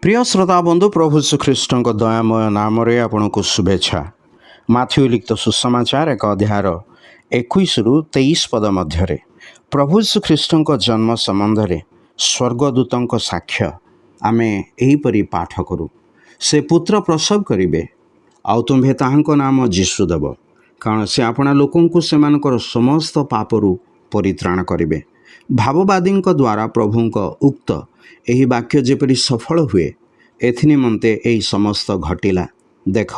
प्रिय श्रोता बंधु प्रभु श्रीख्रीष्ट दयामय नाम आपको शुभेच्छा। माथ्यू लिखित सुसमाचार एक अध्यायर 21 रु 23 पद मध्य प्रभु श्रीख्रीष्ट जन्म संबंध में स्वर्गदूतों साक्ष्य आमे एहीपरि पाठ करूँ। से पुत्र प्रसव करेंगे आउ तुम्हें ताहांको नाम जीशु देव, कारण से आपणा लोकंकु सेमानकर समस्त पापरू परित्राण करेंगे। भाववादी द्वारा प्रभुंक उक्त एही वाक्य जेपरि सफल हुए एथि निमंते एही समस्त घटिला। देख,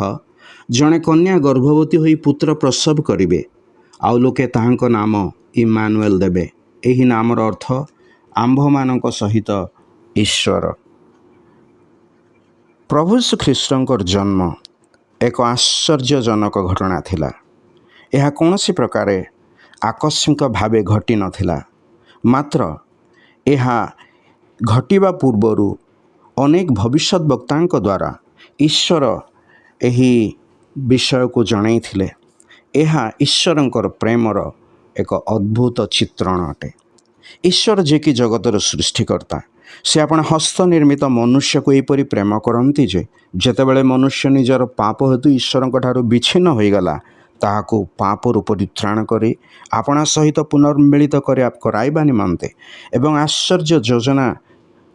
जड़े कन्या गर्भवती होई पुत्र प्रसव करेंगे आउ लोके ताहांको नाम इम्मानुएल देबे। एही नामर अर्थ आंभमानक सहित ईश्वर। प्रभु श्रीख्रीष्टंकर जन्म एक आश्चर्यजनक घटना थिला। यह कौनसी प्रकार आकस्मिक भावे घटी नथिला, मात्र यह घटिबा पूर्वरु अनेक भविष्यत वक्तांक द्वारा ईश्वर एही विषय को जणाइथिले। यह ईश्वरंकर प्रेमर एक अद्भुत चित्रण अटे। ईश्वर जे कि जगतर सृष्टिकर्ता, से आपण हस्त निर्मित मनुष्य को एपरी प्रेम करती जे जेतेबेले मनुष्य निजर पाप हेतु ईश्वरंक ठारू विच्छिन्न होईगला ताहाकू पापरू परित्राण करी आपणा सहित पुनर्मिलित कराइबा निमंते एवं आश्चर्य योजना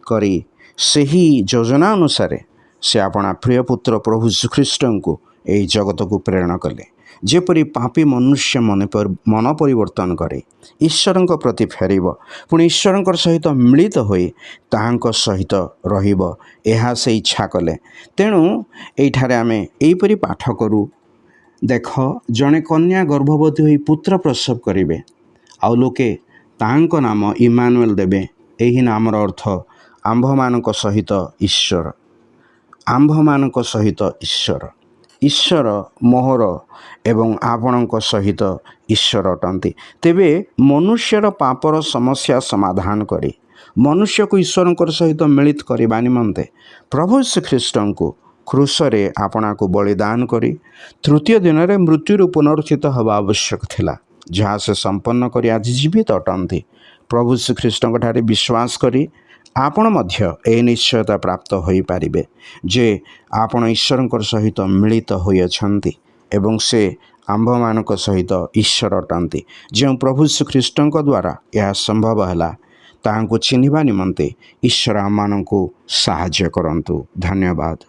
करी सही योजना अनुसार से आपणा प्रिय पुत्र प्रभु श्रीख्रीष्ट को यही जगत को प्रेरण कले। जेपरी पापी मनुष्य मन परिवर्तन करे, ईश्वरंक प्रति फेरिब, पुणी ईश्वरंकर सहित मिलित होई ताहांक सहित रहिब, एहा से इच्छा कले। तेणु एठारे आमे एहीपरि पाठ करू। देख, जड़े कन्या गर्भवती होई पुत्र प्रसव करेंगे आउ लोके ताहांक नाम इम्मानुएल देबे। एही नामर अर्थ आंभमानक सहित ईश्वर। आंभमानक सहित ईश्वर। ईश्वर मोहर एवं आपणक सहित ईश्वर अटंती। तेबे मनुष्यर पापर समस्या समाधान करी मनुष्य को ईश्वरंकर सहित मिलित करबा निमंते प्रभु श्रीख्रीष्ट को क्रूसरे आपणा को बलिदान करी तृतीय दिन में मृत्यु पुनरुत्थित हवा आवश्यक थिला, जहाँ से संपन्न करी आज जीवित अटंती। प्रभु श्रीख्रीष्ट ठारे विश्वास करी आपण मध्य ए निश्चयता प्राप्त होई पारिबे जे आपण ईश्वरंकर सहित मिलित होई अछंती एवं से आंभमानक सहित ईश्वर अटंती। जो प्रभु श्रीख्रीष्ट द्वारा यह संभव है ताहांको चिन्हिबा निमंते ईश्वर आममानंकु साहाय्य करंतु। धन्यवाद।